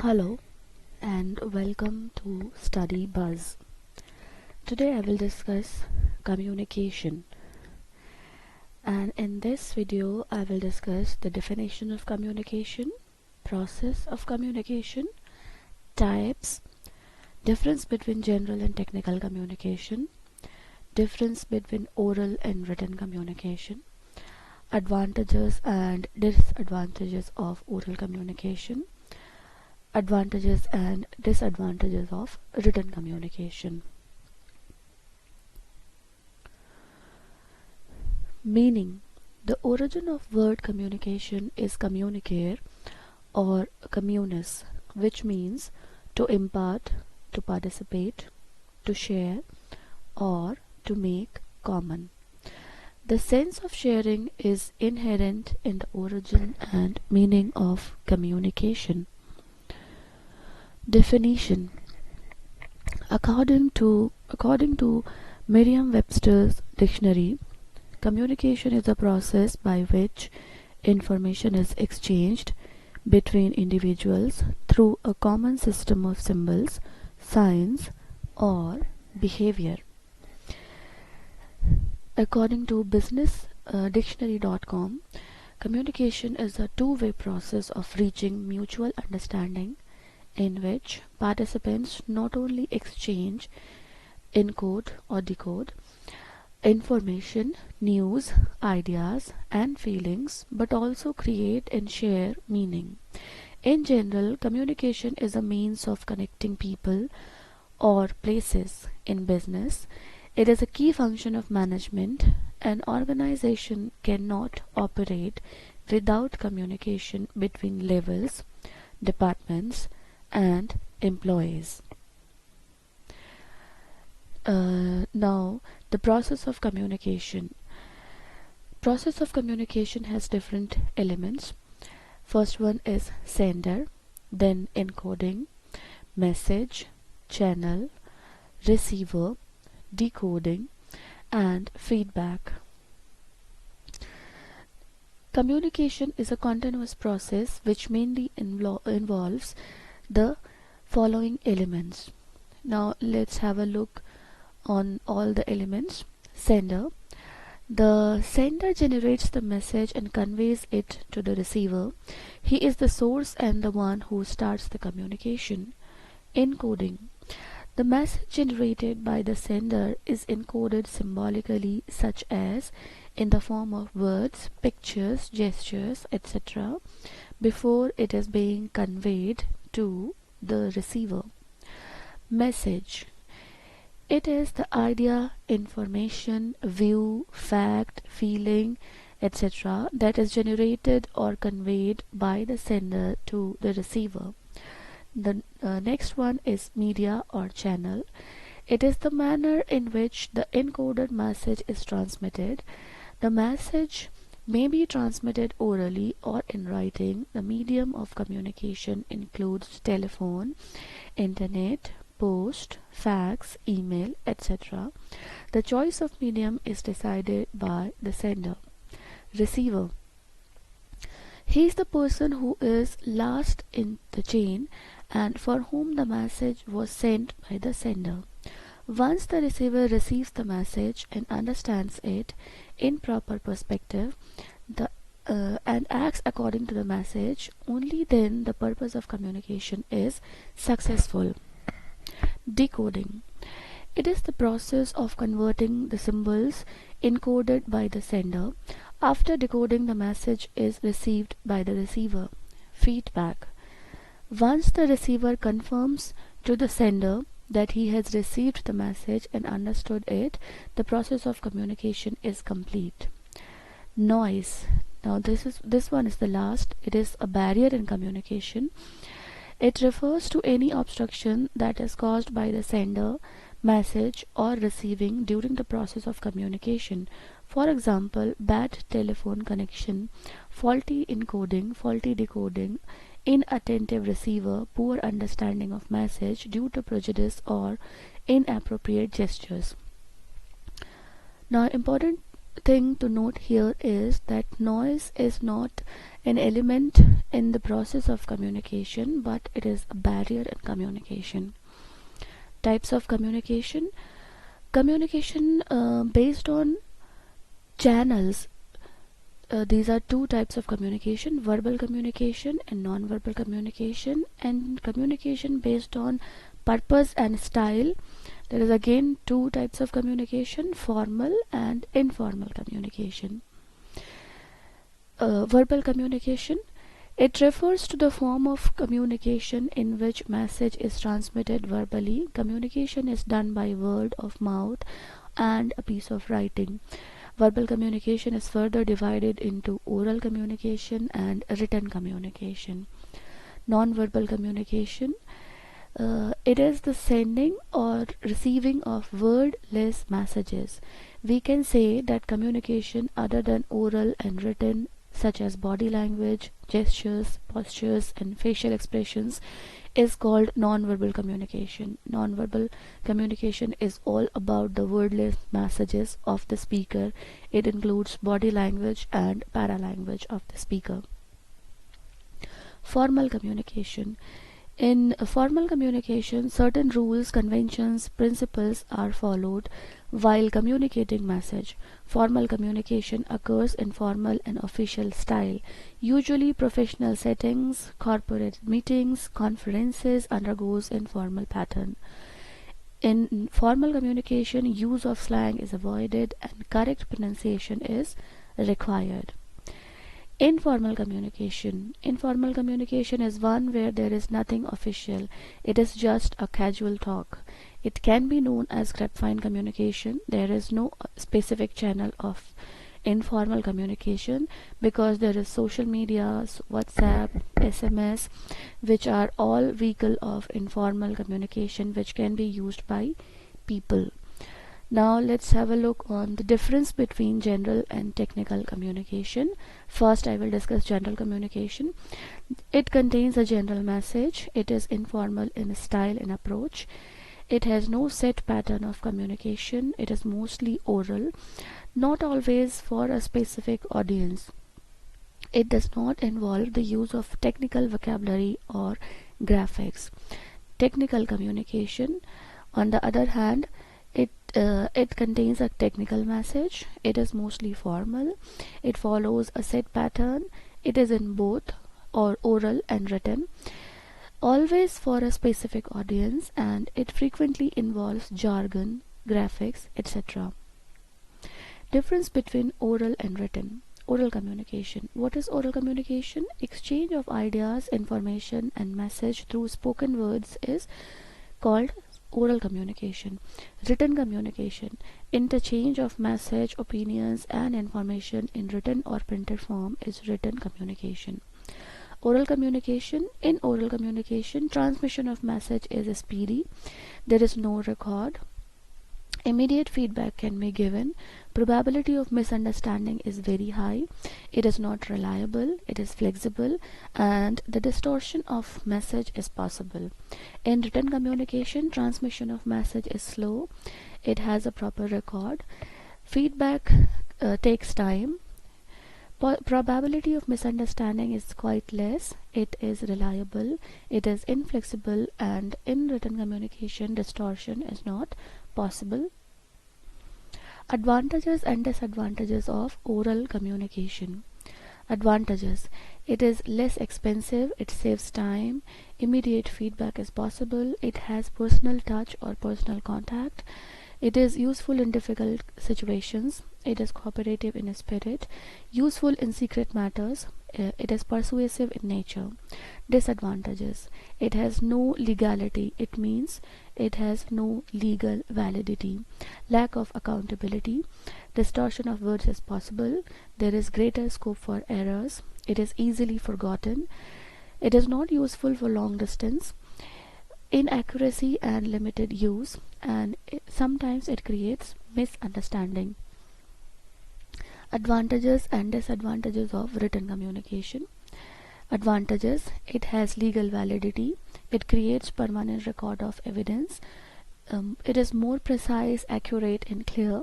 Hello and welcome to Study Buzz. Today I will discuss communication, and in this video I will discuss the definition of communication, process of communication, types, difference between general and technical communication, difference between oral and written communication, advantages and disadvantages of oral communication, advantages and disadvantages of written communication. Meaning: the origin of word communication is communicare or communis, which means to impart, to participate, to share, or to make common. The sense of sharing is inherent in the origin and meaning of communication. Definition: According to Merriam-Webster's dictionary, communication is a process by which information is exchanged between individuals through a common system of symbols, signs, or behavior. According to businessdictionary.com, communication is a two-way process of reaching mutual understanding in which participants not only exchange, encode or decode information, news, ideas, and feelings, but also create and share meaning. In general, communication is a means of connecting people or places. In business, it is a key function of management. An organization cannot operate without communication between levels, departments, and employees. Now, the process of communication. Process of communication has different elements. First one is sender, then encoding, message, channel, receiver, decoding, and feedback. Communication is a continuous process which mainly involves the following elements. Now let's have a look on all the elements. Sender. The sender generates the message and conveys it to the receiver. He is the source and the one who starts the communication. Encoding. The message generated by the sender is encoded symbolically, such as in the form of words, pictures, gestures, etc., before it is being conveyed to the receiver. Message. It is the idea, information, view, fact, feeling, etc. that is generated or conveyed by the sender to the receiver. The next one is media or channel. It is the manner in which the encoded message is transmitted. The message may be transmitted orally or in writing. The medium of communication includes telephone, internet, post, fax, email, etc. The choice of medium is decided by the sender. Receiver. He is the person who is last in the chain and for whom the message was sent by the sender. Once the receiver receives the message and understands it in proper perspective and acts according to the message, only then the purpose of communication is successful. Decoding. It is the process of converting the symbols encoded by the sender. After decoding, the message is received by the receiver. Feedback. Once the receiver confirms to the sender that he has received the message and understood it, the process of communication is complete. Noise. Now this one is the last. It is a barrier in communication. It refers to any obstruction that is caused by the sender, message, or receiving during the process of communication. For example, bad telephone connection, faulty encoding, faulty decoding, inattentive receiver, poor understanding of message due to prejudice or inappropriate gestures. Now, important thing to note here is that noise is not an element in the process of communication, but it is a barrier in communication. Types of communication. Communication based on channels. These are two types of communication: verbal communication and non-verbal communication. And communication based on purpose and style. There is again two types of communication: formal and informal communication. Verbal communication. It refers to the form of communication in which message is transmitted verbally. Communication is done by word of mouth and a piece of writing. Verbal communication is further divided into oral communication and written communication. Non-verbal communication. It is the sending or receiving of wordless messages. We can say that communication other than oral and written, such as body language, gestures, postures, and facial expressions, is called non-verbal communication. Non-verbal communication is all about the wordless messages of the speaker. It includes body language and paralanguage of the speaker. Formal communication. In formal communication, certain rules, conventions, principles are followed while communicating message. Formal communication occurs in formal and official style. Usually professional settings, corporate meetings, conferences undergoes informal pattern. In formal communication, use of slang is avoided and correct pronunciation is required. Informal communication. Informal communication is one where there is nothing official. It is just a casual talk. It can be known as grapevine communication. There is no specific channel of informal communication because there is social media, WhatsApp, SMS, which are all vehicle of informal communication which can be used by people. Now let's have a look on the difference between general and technical communication. First, I will discuss general communication. It contains a general message. It is informal in style and approach. It has no set pattern of communication. It is mostly oral, not always for a specific audience. It does not involve the use of technical vocabulary or graphics. Technical communication, on the other hand, it contains a technical message. It is mostly formal. It follows a set pattern. It is in both or oral and written, always for a specific audience, and it frequently involves jargon, graphics, etc. Difference between oral and written. Oral communication. What is oral communication? Exchange of ideas, information, and message through spoken words is called oral communication. Written communication. Interchange of message, opinions, and information in written or printed form is written communication. Oral communication. In oral communication, transmission of message is speedy. There is no record. Immediate feedback can be given. Probability of misunderstanding is very high. It is not reliable. It is flexible, and the distortion of message is possible. In written communication, transmission of message is slow. It has a proper record. Feedback takes time. Probability of misunderstanding is quite less. It is reliable. It is inflexible, and in written communication, distortion is not possible. Advantages and disadvantages of oral communication. Advantages: it is less expensive, it saves time, immediate feedback is possible, it has personal touch or personal contact, it is useful in difficult situations, it is cooperative in spirit, useful in secret matters, it is persuasive in nature. Disadvantages: it has no legality, it means it has no legal validity. Lack of accountability. Distortion of words is possible. There is greater scope for errors. It is easily forgotten. It is not useful for long distance. Inaccuracy and limited use, and sometimes it creates misunderstanding. Advantages and disadvantages of written communication. Advantages: it has legal validity, it creates permanent record of evidence, it is more precise, accurate, and clear,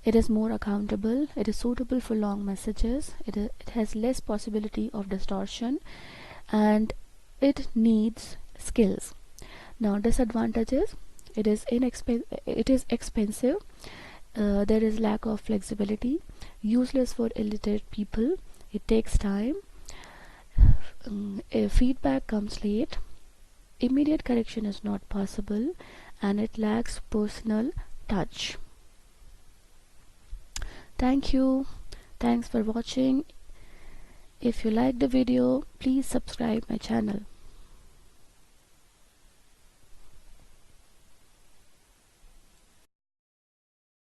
It is more accountable. It is suitable for long messages. It has less possibility of distortion, and it needs skills. Now, disadvantages: it is expensive. There is lack of flexibility. Useless for illiterate people. It takes time. If feedback comes late. Immediate correction is not possible, and it lacks personal touch. Thank you. Thanks for watching. If you like the video, please subscribe my channel.